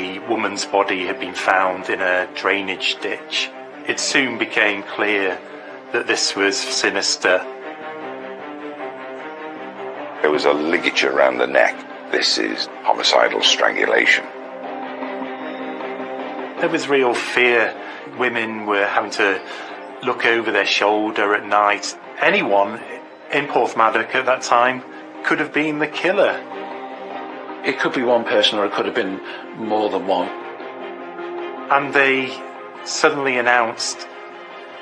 the woman's body had been found in a drainage ditch, it soon became clear that this was sinister. There was a ligature around the neck. This is homicidal strangulation. There was real fear. Women were having to look over their shoulder at night. Anyone in Porthmadog at that time could have been the killer. It could be one person, or it could have been more than one. And they suddenly announced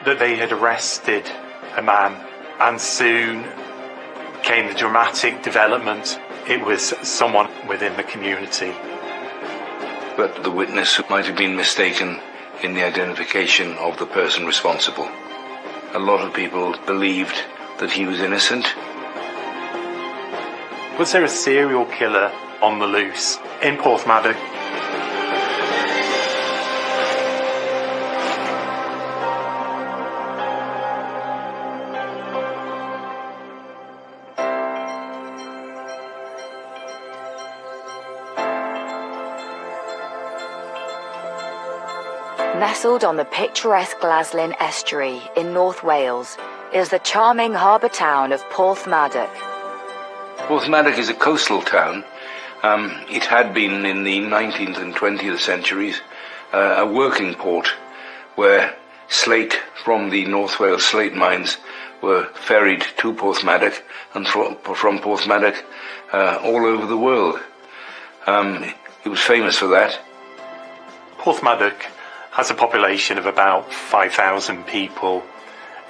that they had arrested a man, and soon came the dramatic development. It was someone within the community. But the witness might have been mistaken in the identification of the person responsible. A lot of people believed that he was innocent. Was there a serial killer on the loose in Porthmadog? Nestled on the picturesque Glaslyn estuary in North Wales is the charming harbour town of Porthmadog. Porthmadog is a coastal town. It had been in the 19th and 20th centuries a working port where slate from the North Wales slate mines were ferried to Porthmadog and from Porthmadog all over the world. It was famous for that. Porthmadog has a population of about 5,000 people.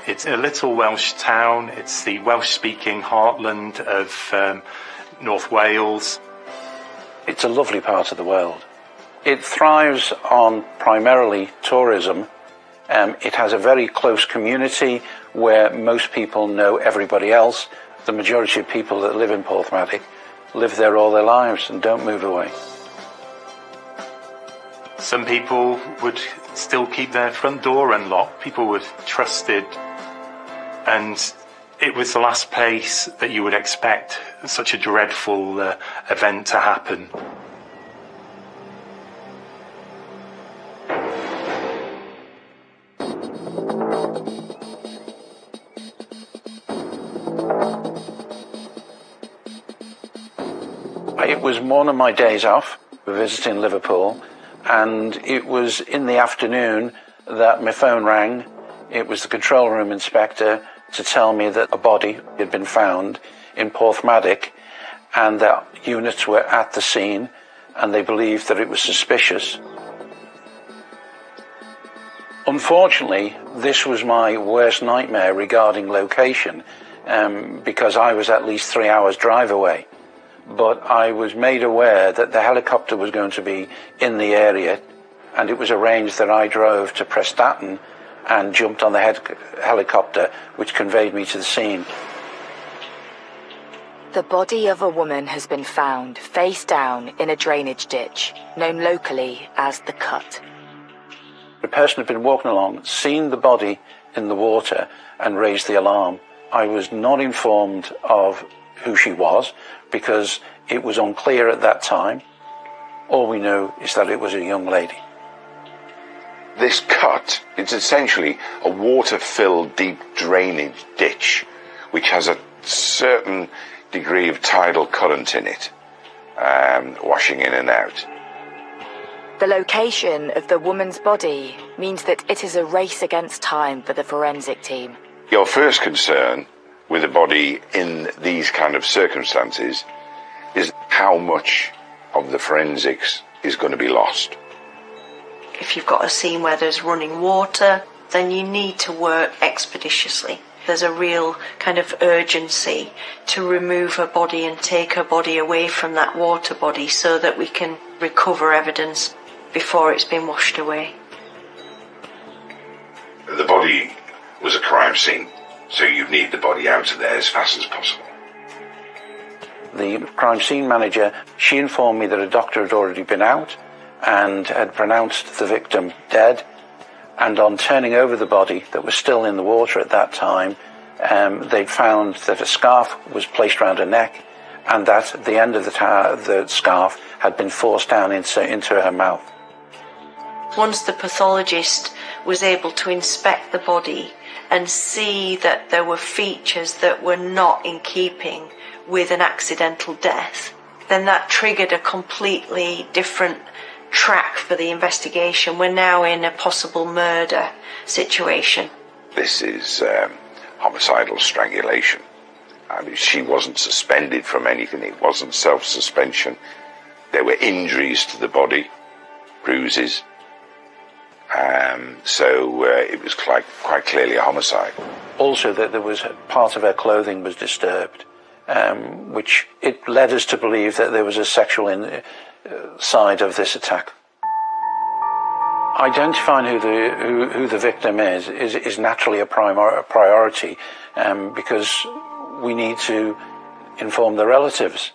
It's a little Welsh town. It's the Welsh-speaking heartland of North Wales. It's a lovely part of the world. It thrives on primarily tourism. It has a very close community where most people know everybody else. The majority of people that live in Porthmadog live there all their lives and don't move away. Some people would still keep their front door unlocked. People were trusted, and it was the last place that you would expect such a dreadful event to happen. It was one of my days off, visiting Liverpool, and it was in the afternoon that my phone rang. It was the control room inspector to tell me that a body had been found in Porthmadog and that units were at the scene and they believed that it was suspicious. Unfortunately, this was my worst nightmare regarding location because I was at least 3 hours drive away. But I was made aware that the helicopter was going to be in the area, and it was arranged that I drove to Prestatyn and jumped on the helicopter, which conveyed me to the scene. The body of a woman has been found face down in a drainage ditch, known locally as the Cut. The person had been walking along, seen the body in the water and raised the alarm. I was not informed of who she was because it was unclear at that time. All we know is that it was a young lady. This cut, it's essentially a water-filled deep drainage ditch which has a certain degree of tidal current in it, washing in and out. The location of the woman's body means that it is a race against time for the forensic team. Your first concern with a body in these kind of circumstances is how much of the forensics is going to be lost. If you've got a scene where there's running water, then you need to work expeditiously. There's a real kind of urgency to remove a body and take a body away from that water body so that we can recover evidence before it's been washed away. The body was a crime scene, so you need the body out of there as fast as possible. The crime scene manager, she informed me that a doctor had already been out and had pronounced the victim dead. And on turning over the body that was still in the water at that time, they'd found that a scarf was placed around her neck and that the end of the scarf had been forced down into her mouth. Once the pathologist was able to inspect the body and see that there were features that were not in keeping with an accidental death, then that triggered a completely different track for the investigation. We're now in a possible murder situation. This is homicidal strangulation. I mean, she wasn't suspended from anything. It wasn't self-suspension. There were injuries to the body, bruises. So it was quite clearly a homicide. Also, that there was part of her clothing was disturbed, which it led us to believe that there was a sexual side of this attack. Identifying who the victim is naturally a priority, because we need to inform the relatives.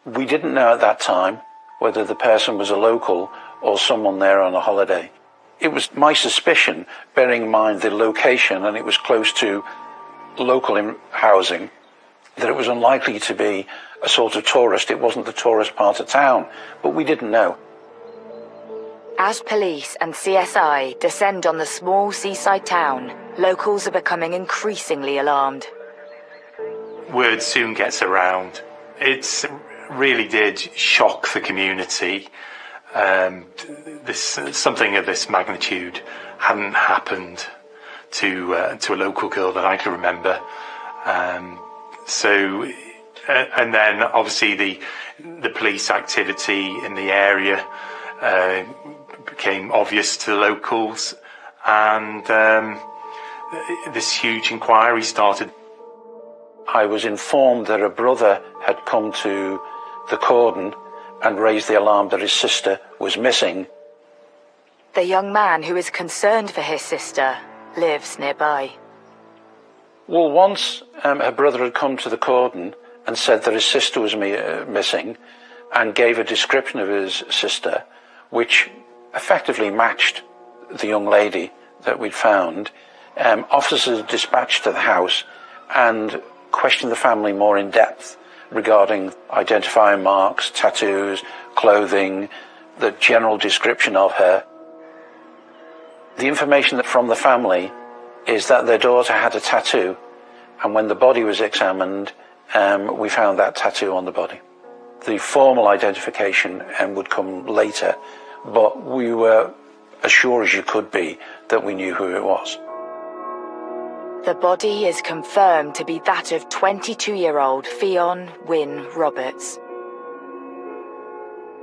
We didn't know at that time whether the person was a local or someone there on a holiday. It was my suspicion, bearing in mind the location, and it was close to local housing, that it was unlikely to be a sort of tourist. It wasn't the tourist part of town, but we didn't know. As police and CSI descend on the small seaside town, locals are becoming increasingly alarmed. Word soon gets around. It really did shock the community. Something of this magnitude hadn't happened to a local girl that I can remember. And then obviously the police activity in the area became obvious to the locals, and this huge inquiry started. I was informed that a brother had come to the cordon and raised the alarm that his sister was missing. The young man who is concerned for his sister lives nearby. Well, once her brother had come to the cordon and said that his sister was missing, and gave a description of his sister, which effectively matched the young lady that we'd found, officers dispatched to the house and questioned the family more in depth regarding identifying marks, tattoos, clothing, the general description of her. The information from the family is that their daughter had a tattoo, and when the body was examined, we found that tattoo on the body. The formal identification would come later, but we were as sure as you could be that we knew who it was. The body is confirmed to be that of 22-year-old Ffion Wynne Roberts.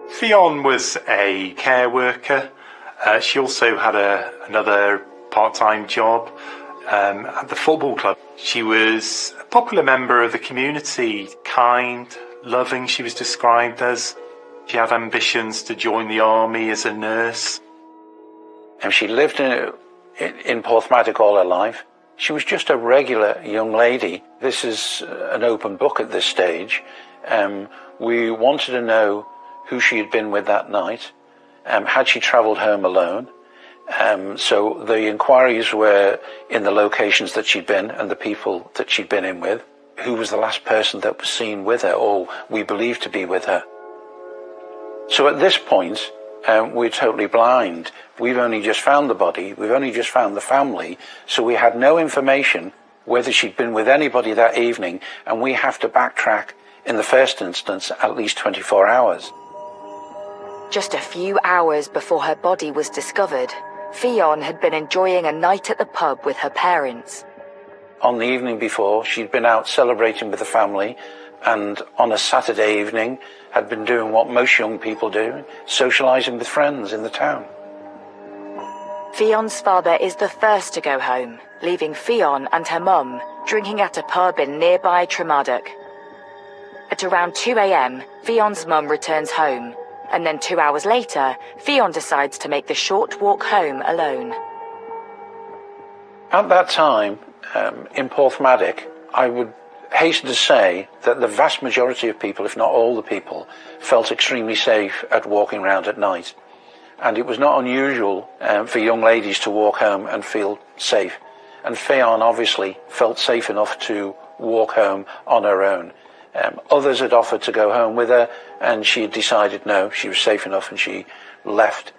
Ffion was a care worker. She also had another part-time job at the football club. She was a popular member of the community, kind, loving, she was described as. She had ambitions to join the army as a nurse. And she lived in Porthmadog all her life. She was just a regular young lady. This is an open book at this stage. We wanted to know who she had been with that night. Had she travelled home alone? So the inquiries were in the locations that she'd been and the people that she'd been in with. Who was the last person that was seen with her, or we believed to be with her? So at this point, we're totally blind. We've only just found the body. We've only just found the family. So we had no information whether she'd been with anybody that evening, and we have to backtrack, in the first instance, at least 24 hours. Just a few hours before her body was discovered, Ffion had been enjoying a night at the pub with her parents. On the evening before, she'd been out celebrating with the family, and on a Saturday evening had been doing what most young people do, socialising with friends in the town. Fion's father is the first to go home, leaving Ffion and her mum drinking at a pub in nearby Tremadog. At around 2 a.m, Fion's mum returns home, and then 2 hours later, Ffion decides to make the short walk home alone. At that time, in Porthmadog, I would hasten to say that the vast majority of people, if not all the people, felt extremely safe at walking around at night. And it was not unusual for young ladies to walk home and feel safe. And Ffion obviously felt safe enough to walk home on her own. Others had offered to go home with her, and she had decided no, she was safe enough, and she left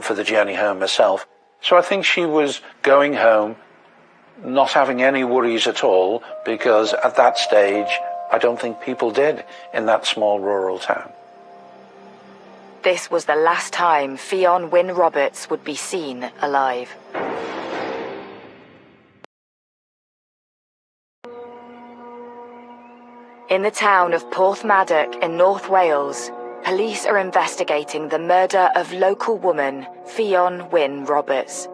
for the journey home herself. So I think she was going home, not having any worries at all, because at that stage, I don't think people did in that small rural town. This was the last time Ffion Wynne Roberts would be seen alive. In the town of Porthmadog in North Wales, police are investigating the murder of local woman Ffion Wynne Roberts.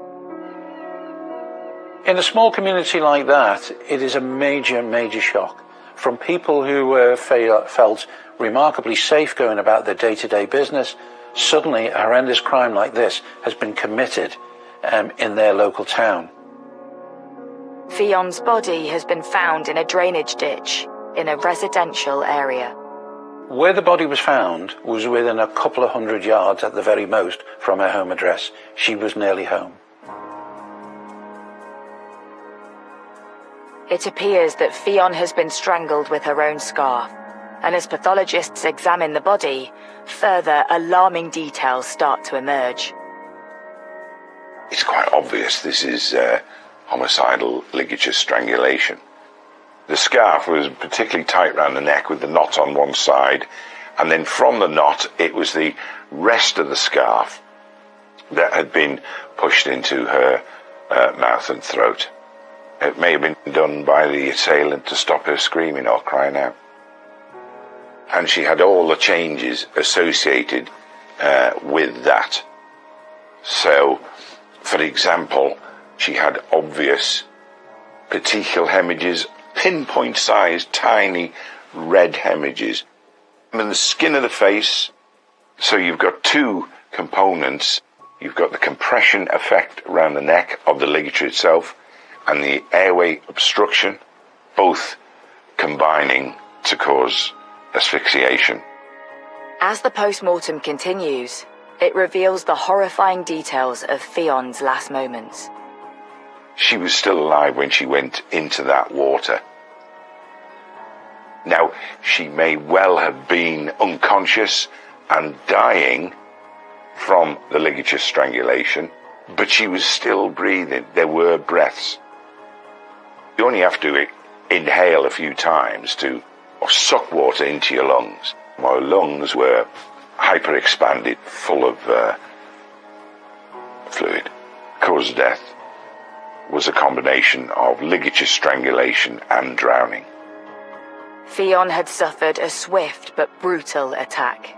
In a small community like that, it is a major, major shock. From people who felt remarkably safe going about their day-to-day business, suddenly a horrendous crime like this has been committed in their local town. Fion's body has been found in a drainage ditch in a residential area. Where the body was found was within a couple of 100 yards at the very most from her home address. She was nearly home. It appears that Ffion has been strangled with her own scarf, and as pathologists examine the body, further alarming details start to emerge. It's quite obvious this is homicidal ligature strangulation. The scarf was particularly tight round the neck with the knot on one side, and then from the knot it was the rest of the scarf that had been pushed into her mouth and throat. It may have been done by the assailant to stop her screaming or crying out. And she had all the changes associated with that. So, for example, she had obvious petechial hemorrhages, pinpoint-sized, tiny red hemorrhages. And the skin of the face, so you've got two components. You've got the compression effect around the neck of the ligature itself, and the airway obstruction, both combining to cause asphyxiation. As the post-mortem continues, it reveals the horrifying details of Fion's last moments. She was still alive when she went into that water. Now, she may well have been unconscious and dying from the ligature strangulation, but she was still breathing. There were breaths. You only have to inhale a few times or suck water into your lungs. My lungs were hyper-expanded, full of fluid. Cause of death was a combination of ligature strangulation and drowning. Ffion had suffered a swift but brutal attack.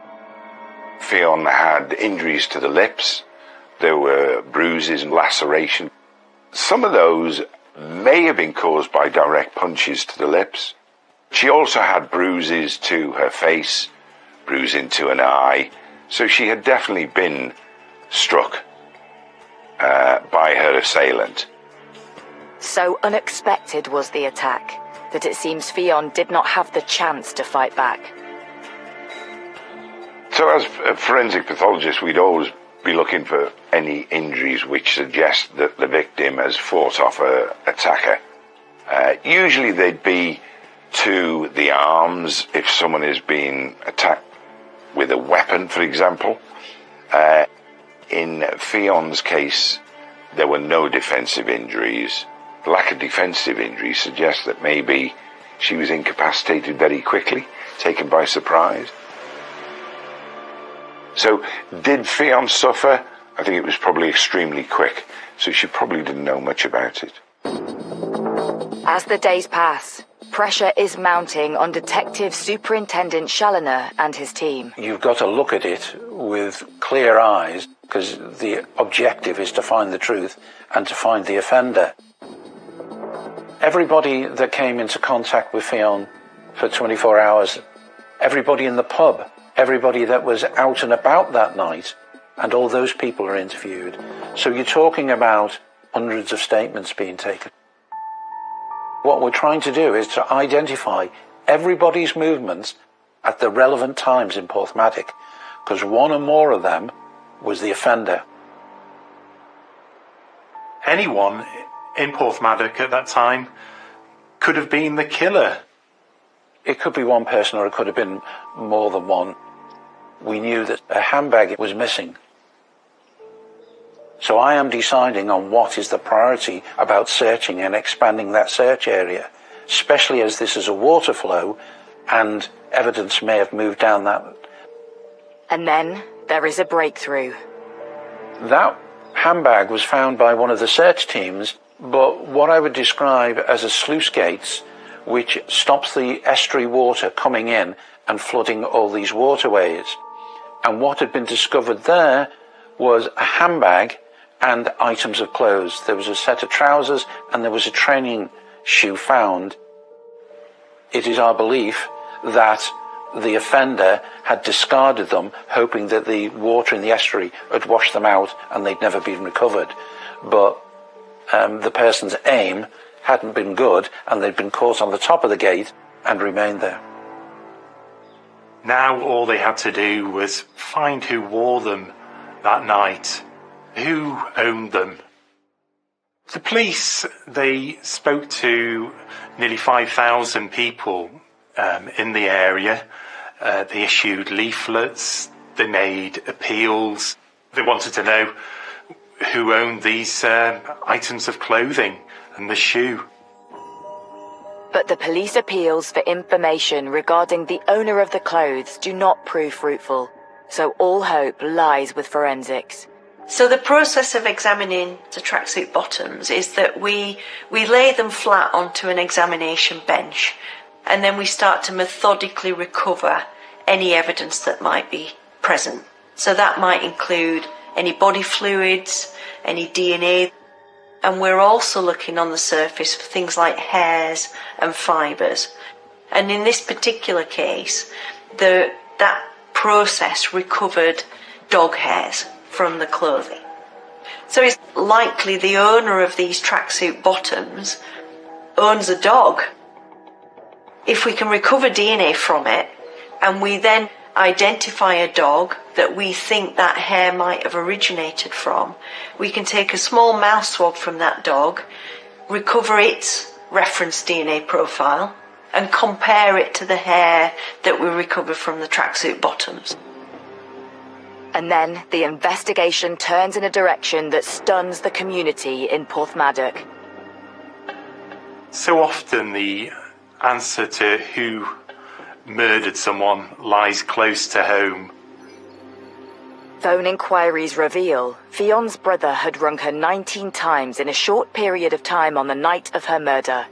Ffion had injuries to the lips. There were bruises and laceration. Some of those may have been caused by direct punches to the lips. She also had bruises to her face, bruising to an eye, so she had definitely been struck by her assailant. So unexpected was the attack that it seems Ffion did not have the chance to fight back. So as a forensic pathologist, we'd always be looking for any injuries which suggest that the victim has fought off her attacker. Usually they'd be to the arms if someone is being attacked with a weapon, for example. In Ffion's case, there were no defensive injuries. The lack of defensive injuries suggests that maybe she was incapacitated very quickly, taken by surprise. So, did Ffion suffer? I think it was probably extremely quick, so she probably didn't know much about it. As the days pass, pressure is mounting on Detective Superintendent Challoner and his team. You've got to look at it with clear eyes, because the objective is to find the truth and to find the offender. Everybody that came into contact with Ffion for 24 hours, everybody in the pub, everybody that was out and about that night, and all those people are interviewed. So you're talking about hundreds of statements being taken. What we're trying to do is to identify everybody's movements at the relevant times in Porthmadog, because one or more of them was the offender. Anyone in Porthmadog at that time could have been the killer. It could be one person or it could have been more than one. We knew that a handbag was missing. So I am deciding on what is the priority about searching and expanding that search area, especially as this is a water flow and evidence may have moved down that. And then there is a breakthrough. That handbag was found by one of the search teams, but what I would describe as a sluice gates, which stops the estuary water coming in and flooding all these waterways. And what had been discovered there was a handbag and items of clothes. There was a set of trousers and there was a training shoe found. It is our belief that the offender had discarded them, hoping that the water in the estuary had washed them out and they'd never been recovered. But the person's aim hadn't been good and they'd been caught on the top of the gate and remained there. Now all they had to do was find who wore them that night, who owned them. The police, they spoke to nearly 5,000 people in the area. They issued leaflets, they made appeals. They wanted to know who owned these items of clothing and the shoe. But the police appeals for information regarding the owner of the clothes do not prove fruitful, so all hope lies with forensics. So the process of examining the tracksuit bottoms is that we lay them flat onto an examination bench, and then we start to methodically recover any evidence that might be present. So that might include any body fluids, any DNA, and we're also looking on the surface for things like hairs and fibres. And in this particular case, that process recovered dog hairs from the clothing. So it's likely the owner of these tracksuit bottoms owns a dog. If we can recover DNA from it, and we then identify a dog that we think that hair might have originated from, we can take a small mouth swab from that dog, recover its reference DNA profile, and compare it to the hair that we recovered from the tracksuit bottoms. And then the investigation turns in a direction that stuns the community in Porthmadog. So often the answer to who murdered someone lies close to home. Phone inquiries reveal Fion's brother had rung her 19 times in a short period of time on the night of her murder.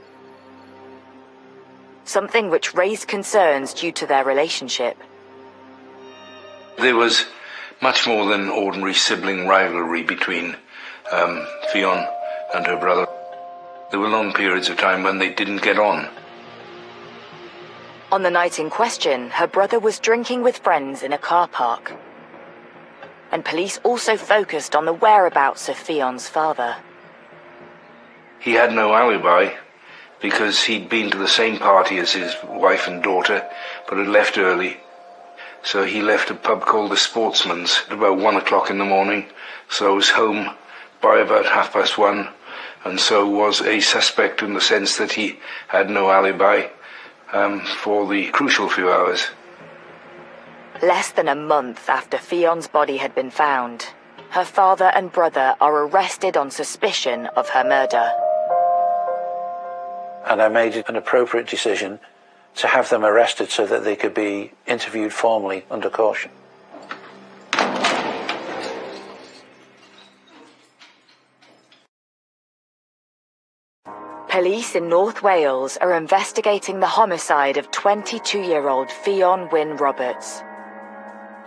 Something which raised concerns due to their relationship. There was much more than ordinary sibling rivalry between Ffion and her brother. There were long periods of time when they didn't get on. On the night in question, her brother was drinking with friends in a car park. And police also focused on the whereabouts of Fion's father. He had no alibi because he'd been to the same party as his wife and daughter, but had left early. So he left a pub called the Sportsman's at about 1 o'clock in the morning, so was home by about 1:30, and so was a suspect in the sense that he had no alibi for the crucial few hours. Less than a month after Fion's body had been found, her father and brother are arrested on suspicion of her murder. And I made an appropriate decision to have them arrested so that they could be interviewed formally under caution. Police in North Wales are investigating the homicide of 22-year-old Ffion Wyn Roberts.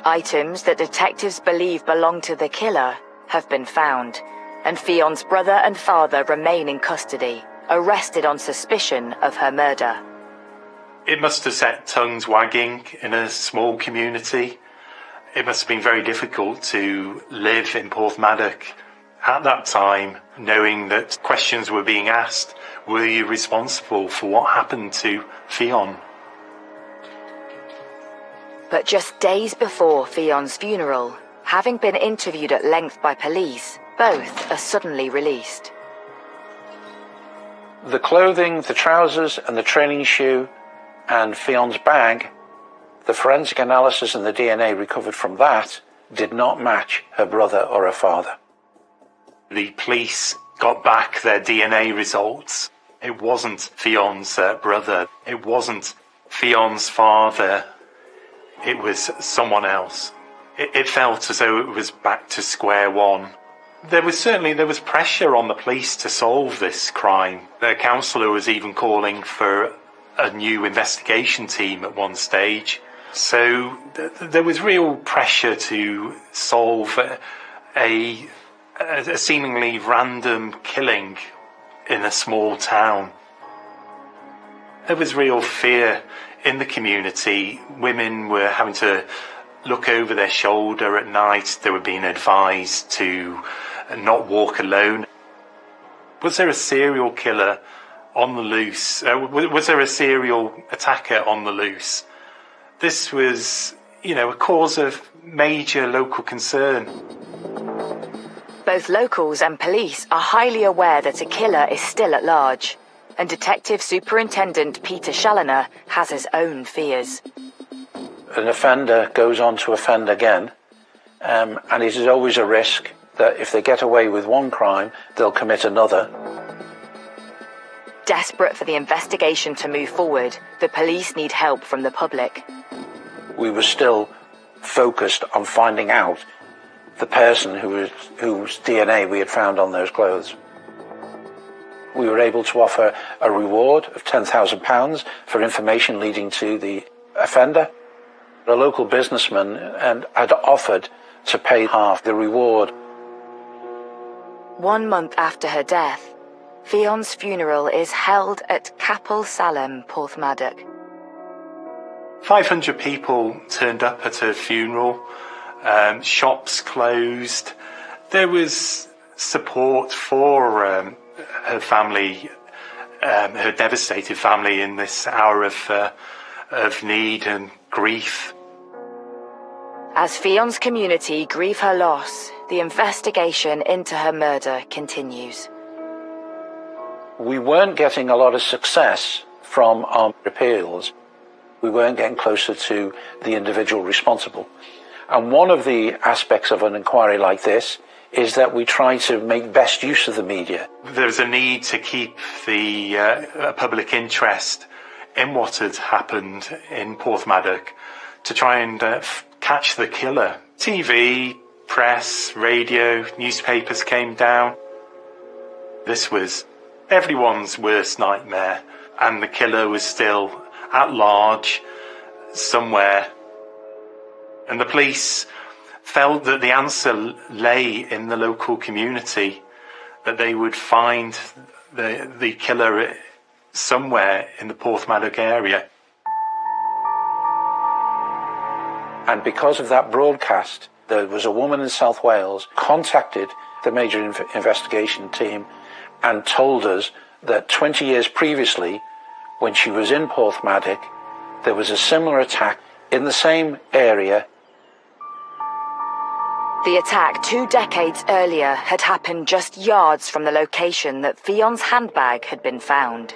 Items that detectives believe belong to the killer have been found, and Fion's brother and father remain in custody, arrested on suspicion of her murder. It must have set tongues wagging in a small community. It must have been very difficult to live in Porthmadog at that time, knowing that questions were being asked. Were you responsible for what happened to Ffion? But just days before Fion's funeral, having been interviewed at length by police, both are suddenly released. The clothing, the trousers and the training shoe And Fion's bag, the forensic analysis and the DNA recovered from that did not match her brother or her father. The police got back their DNA results. It wasn't Fion's brother. It wasn't Fion's father. It was someone else. It felt as though it was back to square one. There was pressure on the police to solve this crime. The councillor was even calling for a new investigation team at one stage. So there was real pressure to solve a seemingly random killing in a small town. There was real fear in the community. Women were having to look over their shoulder at night. They were being advised to not walk alone. Was there a serial killer on the loose? Was there a serial attacker on the loose? This was, a cause of major local concern. Both locals and police are highly aware that a killer is still at large, and Detective Superintendent Peter Challoner has his own fears. An offender goes on to offend again, and it is always a risk that if they get away with one crime, they'll commit another. Desperate for the investigation to move forward, the police need help from the public. We were still focused on finding out the person whose DNA we had found on those clothes. We were able to offer a reward of £10,000 for information leading to the offender. A local businessman had offered to pay half the reward. 1 month after her death, Fion's funeral is held at Capel Salem, Porthmadog. 500 people turned up at her funeral. Shops closed. There was support for her family, her devastated family in this hour of need and grief. As Fion's community grieve her loss, the investigation into her murder continues. We weren't getting a lot of success from our appeals. We weren't getting closer to the individual responsible. And one of the aspects of an inquiry like this is that we try to make best use of the media. There's a need to keep the public interest in what had happened in Porthmadog to try and catch the killer. TV, press, radio, newspapers came down. This was everyone's worst nightmare, and the killer was still at large somewhere. And the police felt that the answer lay in the local community, that they would find the killer somewhere in the Porthmadog area. And because of that broadcast, there was a woman in South Wales contacted the major investigation team and told us that 20 years previously, when she was in Porthmadog, there was a similar attack in the same area. The attack 2 decades earlier had happened just yards from the location that Fion's handbag had been found.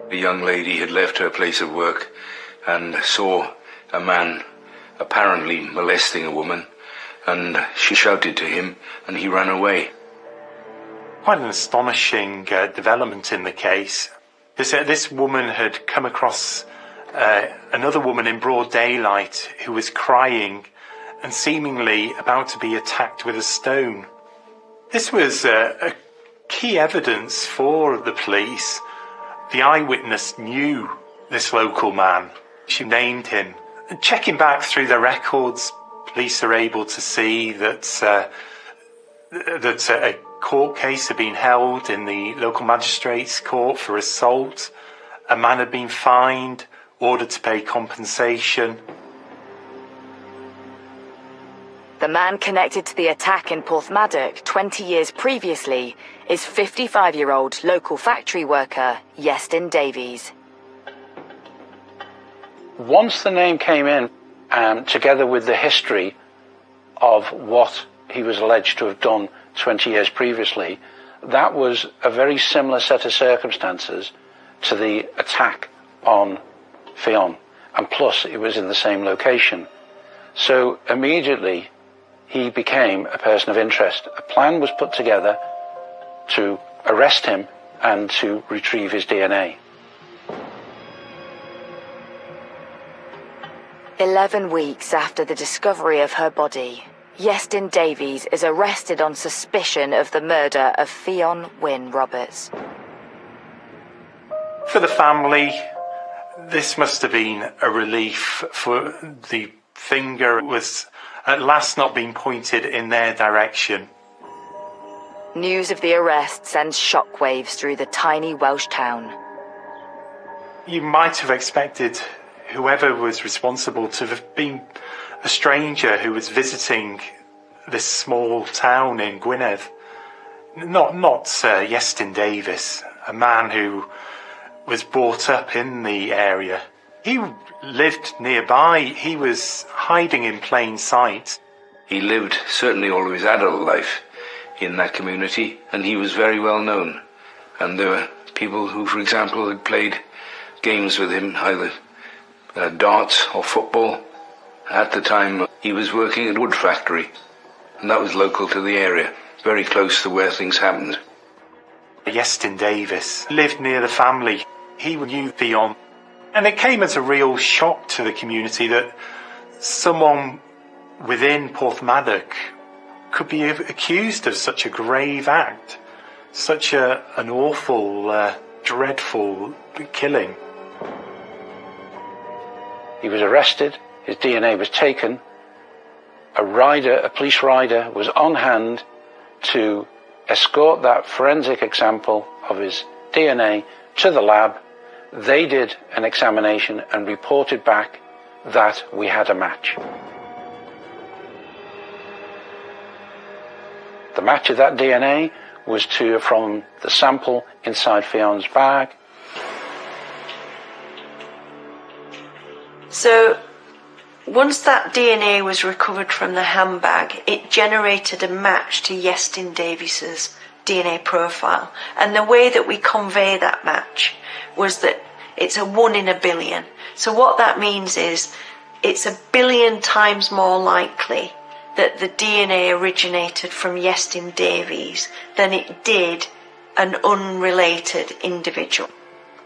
The young lady had left her place of work and saw a man apparently molesting a woman, and she shouted to him and he ran away. Quite an astonishing development in the case. This woman had come across another woman in broad daylight who was crying and seemingly about to be attacked with a stone. This was a key evidence for the police. The eyewitness knew this local man. She named him. And checking back through the records, police are able to see that a court case had been held in the local magistrate's court for assault. A man had been fined, ordered to pay compensation. The man connected to the attack in Porthmadog 20 years previously is 55-year-old local factory worker Iestyn Davies. Once the name came in, together with the history of what he was alleged to have done 20 years previously, that was a very similar set of circumstances to the attack on Ffion, and plus it was in the same location. So immediately he became a person of interest. A plan was put together to arrest him and to retrieve his DNA. 11 weeks after the discovery of her body, Iestyn Davies is arrested on suspicion of the murder of Ffion Wyn Roberts. For the family, this must have been a relief, for the finger was at last not being pointed in their direction. News of the arrest sends shockwaves through the tiny Welsh town. You might have expected whoever was responsible to have been a stranger who was visiting this small town in Gwynedd. Not Iestyn Davies, a man who was brought up in the area. He lived nearby. He was hiding in plain sight. He lived certainly all of his adult life in that community, and he was very well known. And there were people who, for example, had played games with him, either darts or football. At the time, he was working at a wood factory, and that was local to the area, very close to where things happened. Iestyn Davies lived near the family. He knew Ffion, and it came as a real shock to the community that someone within Porthmadog could be accused of such a grave act, such an awful, dreadful killing. He was arrested, his DNA was taken, a police rider was on hand to escort that forensic example of his DNA to the lab. They did an examination and reported back that we had a match. The match of that DNA was from the sample inside Ffion's bag. So, once that DNA was recovered from the handbag, it generated a match to Iestyn Davies's DNA profile. And the way that we convey that match was that it's a 1 in a billion. So what that means is it's 1 billion times more likely that the DNA originated from Iestyn Davies than it did an unrelated individual.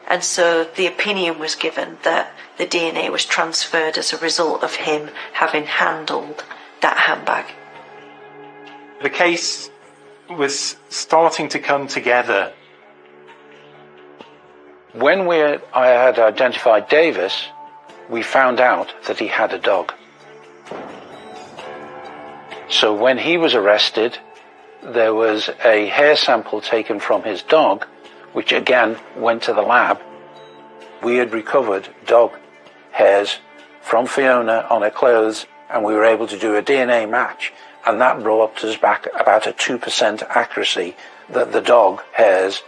And so the opinion was given that the DNA was transferred as a result of him having handled that handbag. The case was starting to come together. When I had identified Davies, we found out that he had a dog. So when he was arrested, there was a hair sample taken from his dog, which again went to the lab. We had recovered dog hairs from Fiona on her clothes, and we were able to do a DNA match, and that brought us back about a 2% accuracy that the dog hairs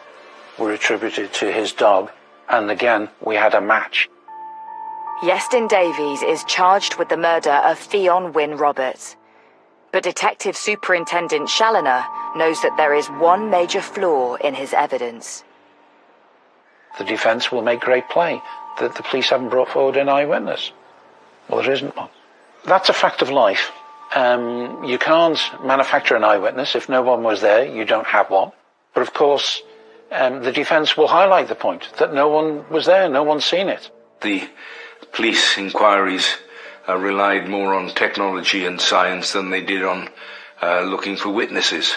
were attributed to his dog, and again we had a match. Iestyn Davies is charged with the murder of Ffion Wyn Roberts. But Detective Superintendent Challoner knows that there is one major flaw in his evidence. The defence will make great play that the police haven't brought forward an eyewitness. Well, there isn't one. That's a fact of life. You can't manufacture an eyewitness. If no one was there, you don't have one. But of course, the defence will highlight the point that no one was there, no one's seen it. The police inquiries relied more on technology and science than they did on looking for witnesses.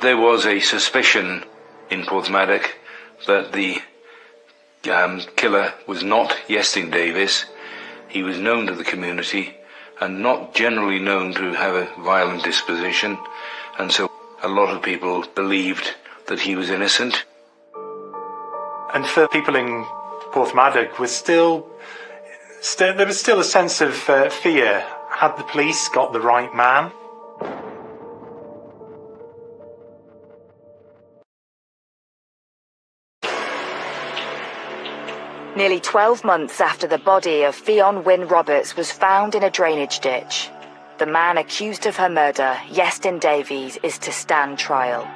There was a suspicion in Porthmadog that the killer was not Iestyn Davies. He was known to the community and not generally known to have a violent disposition, and so a lot of people believed that he was innocent. And for people in Porthmadog, there was still a sense of fear. Had the police got the right man? Nearly 12 months after the body of Ffion Wyn Roberts was found in a drainage ditch, the man accused of her murder, Iestyn Davies, is to stand trial.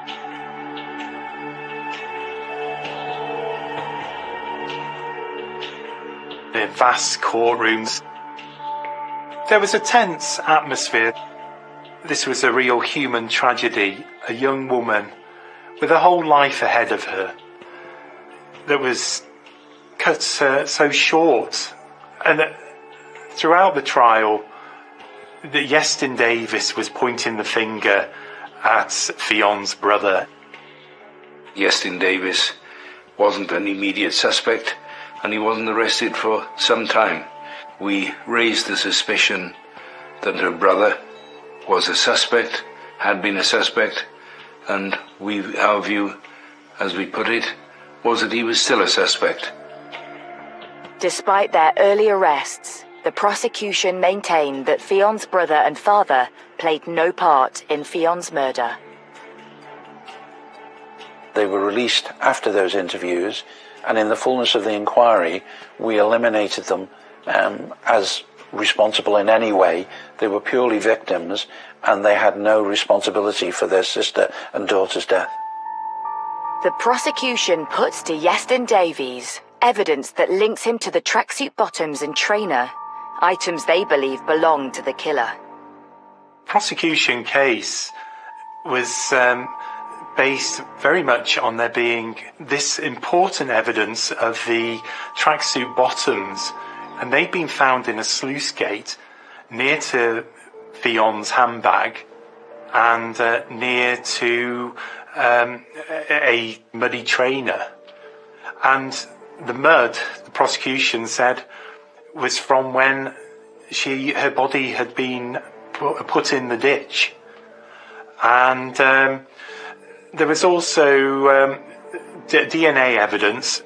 vast courtrooms. There was a tense atmosphere. This was a real human tragedy, a young woman with a whole life ahead of her that was cut so short. And throughout the trial, that Iestyn Davies was pointing the finger at Fion's brother. Iestyn Davies wasn't an immediate suspect, and he wasn't arrested for some time. We raised the suspicion that her brother was a suspect, had been a suspect, and our view, as we put it, was that he was still a suspect. Despite their early arrests, the prosecution maintained that Fion's brother and father played no part in Fion's murder. They were released after those interviews, and in the fullness of the inquiry, we eliminated them as responsible in any way. They were purely victims, and they had no responsibility for their sister and daughter's death. The prosecution puts to Iestyn Davies evidence that links him to the tracksuit bottoms and trainer, items they believe belonged to the killer. Prosecution case was based very much on there being this important evidence of the tracksuit bottoms, and they'd been found in a sluice gate near to Fion's handbag and near to a muddy trainer. And the mud, the prosecution said, was from when her body had been put in the ditch. And there was also DNA evidence.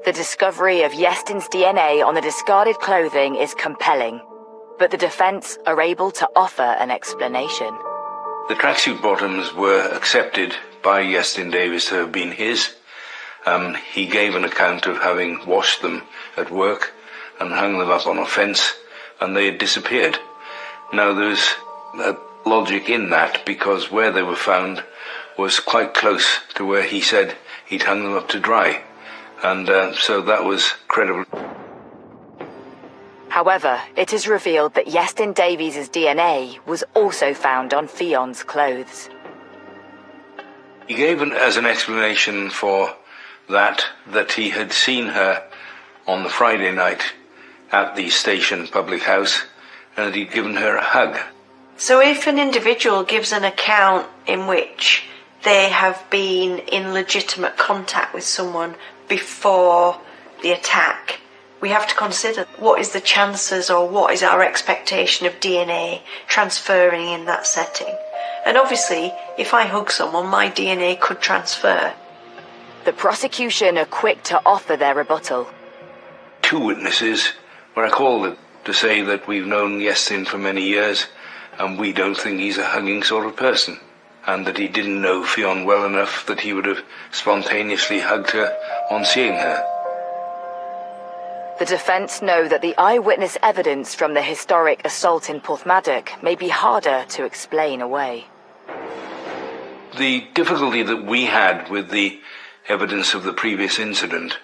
The discovery of Iestyn's DNA on the discarded clothing is compelling, but the defence are able to offer an explanation. The tracksuit bottoms were accepted by Iestyn Davies to have been his. He gave an account of having washed them at work and hung them up on a fence, and they had disappeared. Now there's a logic in that, because where they were found was quite close to where he said he'd hung them up to dry, and so that was credible. However, it is revealed that Iestyn Davies' DNA was also found on Fion's clothes. He gave as an explanation for that he had seen her on the Friday night at the station public house, and that he'd given her a hug. So if an individual gives an account in which they have been in legitimate contact with someone before the attack, we have to consider what is the chances, or what is our expectation of DNA transferring in that setting. And obviously, if I hug someone, my DNA could transfer. The prosecution are quick to offer their rebuttal. Two witnesses were called to say that we've known Iestyn for many years, and we don't think he's a hugging sort of person, and that he didn't know Ffion well enough that he would have spontaneously hugged her on seeing her. The defence know that the eyewitness evidence from the historic assault in Porthmadog may be harder to explain away. The difficulty that we had with the evidence of the previous incident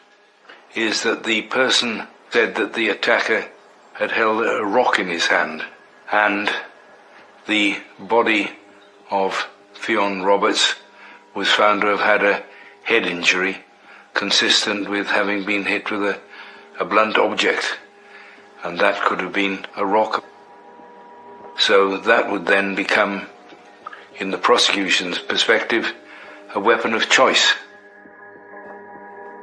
is that the person said that the attacker had held a rock in his hand, and the body of Ffion Roberts was found to have had a head injury consistent with having been hit with a blunt object, and that could have been a rock. So that would then become, in the prosecution's perspective, a weapon of choice.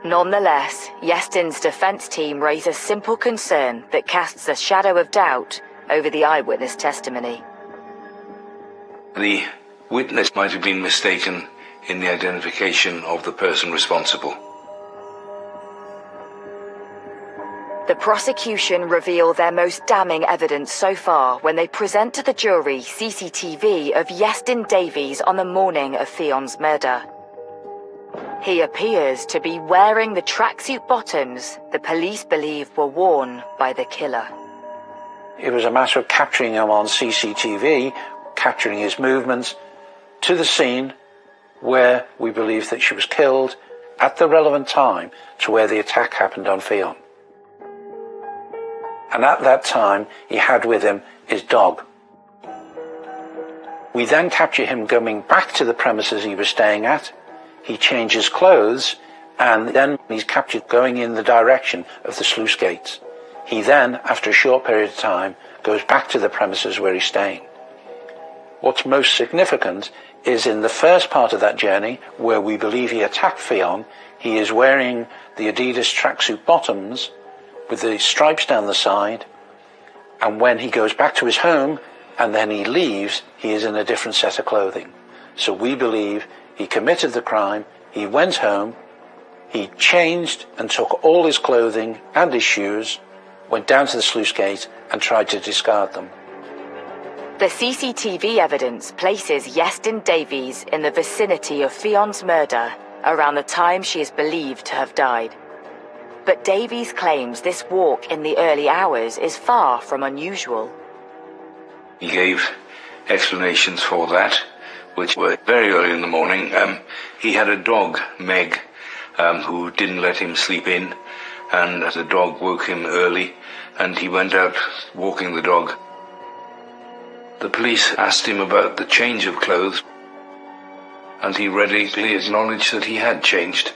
Nonetheless, Iestyn's defence team raise a simple concern that casts a shadow of doubt over the eyewitness testimony. The witness might have been mistaken in the identification of the person responsible. The prosecution reveal their most damning evidence so far when they present to the jury CCTV of Iestyn Davies on the morning of Fion's murder. He appears to be wearing the tracksuit bottoms the police believe were worn by the killer. It was a matter of capturing him on CCTV, capturing his movements to the scene where we believe that she was killed at the relevant time to where the attack happened on Ffion. and at that time he had with him his dog. We then capture him going back to the premises he was staying at. He changes clothes, and then he's captured going in the direction of the sluice gates. He then, after a short period of time, goes back to the premises where he's staying. What's most significant is in the first part of that journey, where we believe he attacked Ffion, he is wearing the Adidas tracksuit bottoms with the stripes down the side, and when he goes back to his home and then he leaves, he is in a different set of clothing. So we believe he committed the crime, he went home, he changed and took all his clothing and his shoes, went down to the sluice gate and tried to discard them. The CCTV evidence places Iestyn Davies in the vicinity of Fion's murder around the time she is believed to have died. But Davies claims this walk in the early hours is far from unusual. He gave explanations for that, which were very early in the morning. He had a dog, Meg, who didn't let him sleep in, and the dog woke him early, and he went out walking the dog. The police asked him about the change of clothes, and he readily acknowledged that he had changed,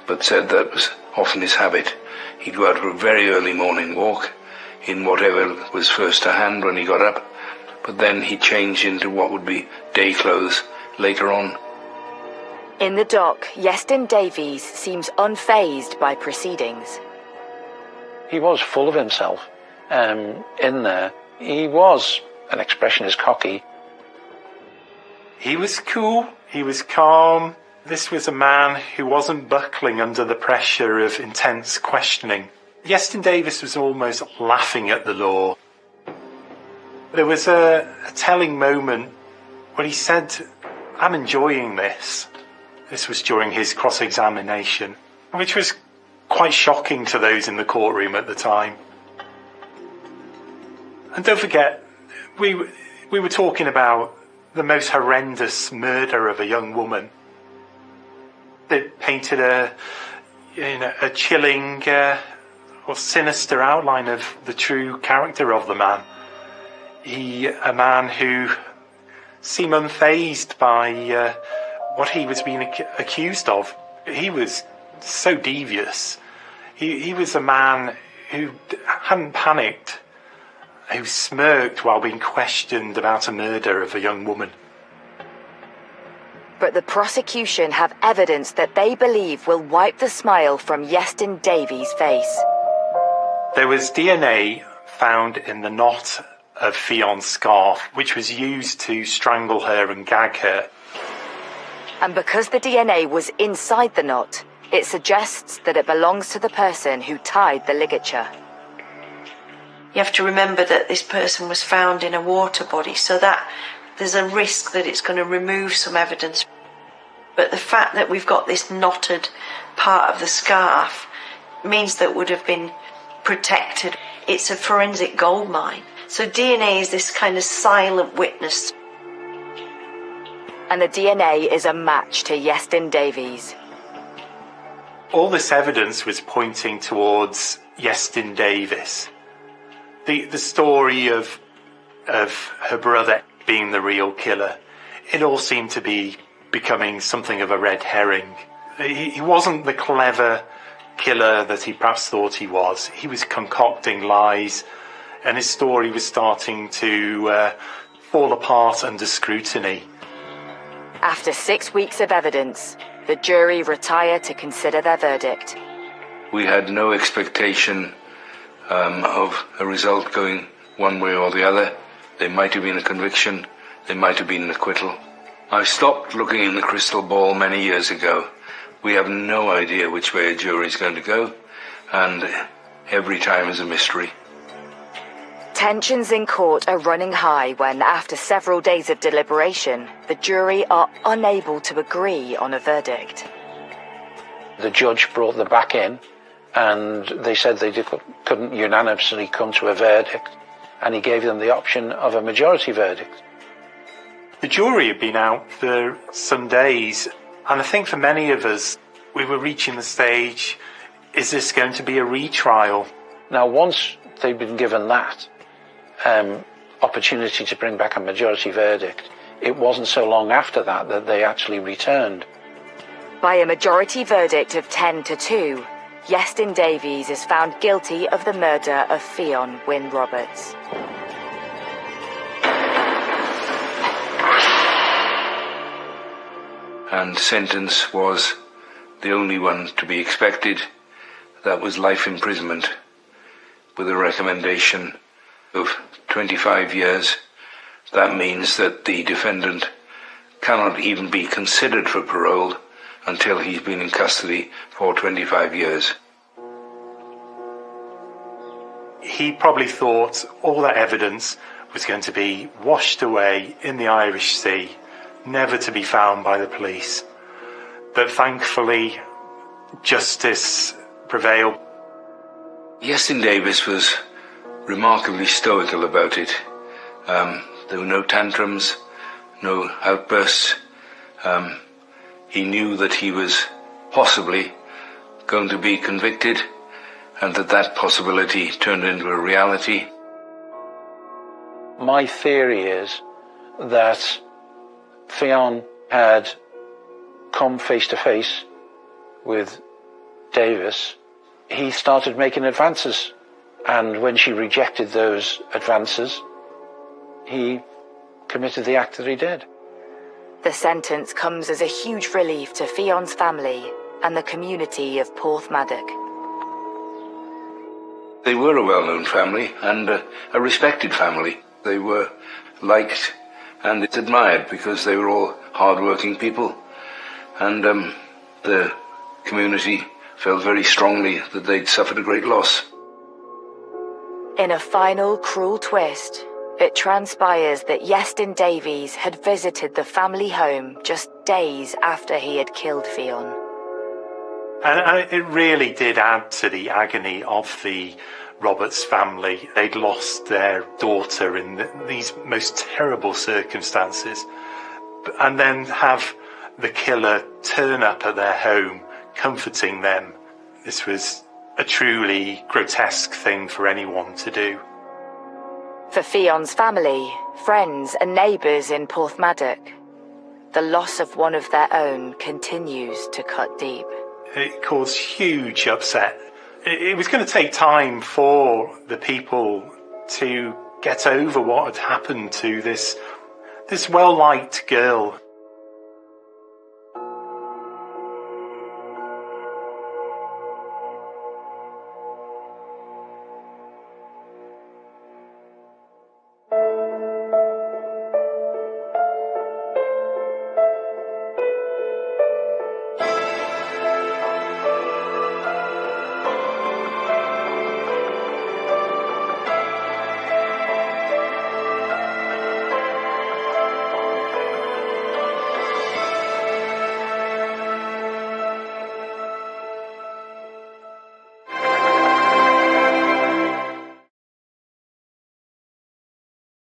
but said that was often his habit. He'd go out for a very early morning walk in whatever was first to hand when he got up, but then he changed into what would be day clothes later on. In the dock, Iestyn Davies seems unfazed by proceedings. He was full of himself in there. He was an expressionist cocky. He was cool, he was calm. This was a man who wasn't buckling under the pressure of intense questioning. Iestyn Davies was almost laughing at the law. There was a telling moment when he said, "I'm enjoying this." This was during his cross-examination, which was quite shocking to those in the courtroom at the time. And don't forget, we were talking about the most horrendous murder of a young woman. They painted a chilling or sinister outline of the true character of the man. A man who seemed unfazed by what he was being accused of. He was so devious. He was a man who hadn't panicked, who smirked while being questioned about a murder of a young woman. But the prosecution have evidence that they believe will wipe the smile from Iestyn Davies' face. There was DNA found in the knot of Fion's scarf, which was used to strangle her and gag her. And because the DNA was inside the knot, it suggests that it belongs to the person who tied the ligature. You have to remember that this person was found in a water body, so that there's a risk that it's going to remove some evidence. But the fact that we've got this knotted part of the scarf means that it would have been protected. It's a forensic goldmine. So DNA is this kind of silent witness. And the DNA is a match to Iestyn Davies. All this evidence was pointing towards Iestyn Davies. The story of her brother being the real killer, it all seemed to be becoming something of a red herring. He wasn't the clever killer that he perhaps thought he was. He was concocting lies, and his story was starting to fall apart under scrutiny. After 6 weeks of evidence, the jury retired to consider their verdict. We had no expectation of a result going one way or the other. There might have been a conviction, there might have been an acquittal. I stopped looking in the crystal ball many years ago. We have no idea which way a jury is going to go, and every time is a mystery. Tensions in court are running high when, after several days of deliberation, the jury are unable to agree on a verdict. The judge brought them back in, and they said they couldn't unanimously come to a verdict, and he gave them the option of a majority verdict. The jury had been out for some days, and I think for many of us, we were reaching the stage, is this going to be a retrial? Now, once they'd been given that opportunity to bring back a majority verdict, it wasn't so long after that that they actually returned. By a majority verdict of 10-2, Iestyn Davies is found guilty of the murder of Ffion Wyn Roberts. And sentence was the only one to be expected. That was life imprisonment, with a recommendation of 25 years. That means that the defendant cannot even be considered for parole until he's been in custody for 25 years. He probably thought all that evidence was going to be washed away in the Irish Sea, never to be found by the police. But thankfully, justice prevailed. Iestyn Davies was remarkably stoical about it. There were no tantrums, no outbursts. He knew that he was possibly going to be convicted, and that possibility turned into a reality. My theory is that Ffion had come face to face with Davies. He started making advances, and when she rejected those advances, he committed the act that he did. The sentence comes as a huge relief to Fion's family and the community of Porthmadog. They were a well-known family and a respected family. They were liked and admired because they were all hard-working people, and the community felt very strongly that they'd suffered a great loss. In a final cruel twist, it transpires that Iestyn Davies had visited the family home just days after he had killed Ffion. And it really did add to the agony of the Roberts family. They'd lost their daughter in these most terrible circumstances. And then have the killer turn up at their home, comforting them. This was a truly grotesque thing for anyone to do. For Fion's family, friends and neighbours in Porthmadog, the loss of one of their own continues to cut deep. It caused huge upset. It was going to take time for the people to get over what had happened to this well-liked girl.